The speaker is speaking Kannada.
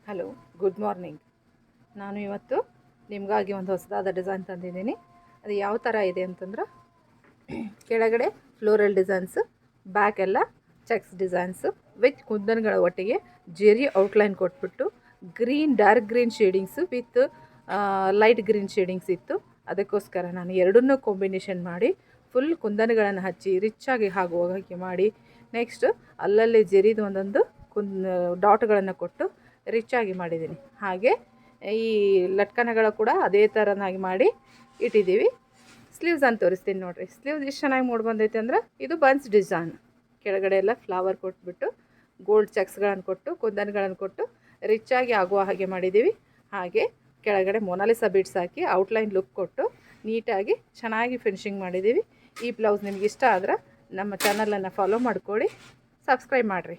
Hello, good morning. ನಾನು ಇವತ್ತು ನಿಮಗಾಗಿ ಒಂದು ಹೊಸದಾದ ಡಿಸೈನ್ ತಂದಿದ್ದೀನಿ. ಅದು ಯಾವ ಥರ ಇದೆ ಅಂತಂದ್ರೆ, ಕೆಳಗಡೆ ಫ್ಲೋರಲ್ ಡಿಸೈನ್ಸು, ಬ್ಯಾಕ್ ಎಲ್ಲ ಚೆಕ್ಸ್ ಡಿಸೈನ್ಸು ವಿತ್ ಕುಂದನ್ಗಳ ಒಟ್ಟಿಗೆ ಜೆರಿ ಔಟ್ಲೈನ್ ಕೊಟ್ಬಿಟ್ಟು dark green shadings with light green shadings ಇತ್ತು. ಅದಕ್ಕೋಸ್ಕರ ನಾನು ಎರಡನ್ನೂ ಕಾಂಬಿನೇಷನ್ ಮಾಡಿ ಫುಲ್ ಕುಂದನ್ಗಳನ್ನು ಹಚ್ಚಿ ರಿಚ್ಚಾಗಿ ಆಗುವಾಗೆ ಮಾಡಿ, ನೆಕ್ಸ್ಟ್ ಅಲ್ಲಲ್ಲಿ ಜೆರಿದು ಒಂದೊಂದು ಡಾಟ್ಗಳನ್ನು ಕೊಟ್ಟು ರಿಚ್ಚಾಗಿ ಮಾಡಿದ್ದೀನಿ. ಹಾಗೆ ಈ ಲಟ್ಕನಗಳು ಕೂಡ ಅದೇ ಥರನಾಗಿ ಮಾಡಿ ಇಟ್ಟಿದ್ದೀವಿ. ಸ್ಲೀವ್ಸ್ ಅಂತ ತೋರಿಸ್ತೀನಿ ನೋಡಿರಿ. ಸ್ಲೀವ್ಸ್ ಎಷ್ಟು ಚೆನ್ನಾಗಿ ಮೂಡಿ ಬಂದೈತೆ ಅಂದ್ರೆ, ಇದು ಬನ್ಸ್ ಡಿಸೈನ್. ಕೆಳಗಡೆ ಎಲ್ಲ ಫ್ಲವರ್ ಕೊಟ್ಬಿಟ್ಟು ಗೋಲ್ಡ್ ಚೆಕ್ಸ್ಗಳನ್ನು ಕೊಟ್ಟು ಕುಂದನ್ಗಳನ್ನು ಕೊಟ್ಟು ರಿಚ್ಚಾಗಿ ಆಗುವ ಹಾಗೆ ಮಾಡಿದ್ದೀವಿ. ಹಾಗೆ ಕೆಳಗಡೆ ಮೊನಾಲಿಸಾ ಬೀಡ್ಸ್ ಹಾಕಿ ಔಟ್ಲೈನ್ ಲುಕ್ ಕೊಟ್ಟು ನೀಟಾಗಿ ಚೆನ್ನಾಗಿ ಫಿನಿಶಿಂಗ್ ಮಾಡಿದ್ದೀವಿ. ಈ ಬ್ಲೌಸ್ ನಿಮ್ಗೆ ಇಷ್ಟ ಆದ್ರೆ ನಮ್ಮ ಚಾನಲನ್ನು ಫಾಲೋ ಮಾಡ್ಕೊಳ್ಳಿ, ಸಬ್ಸ್ಕ್ರೈಬ್ ಮಾಡಿರಿ.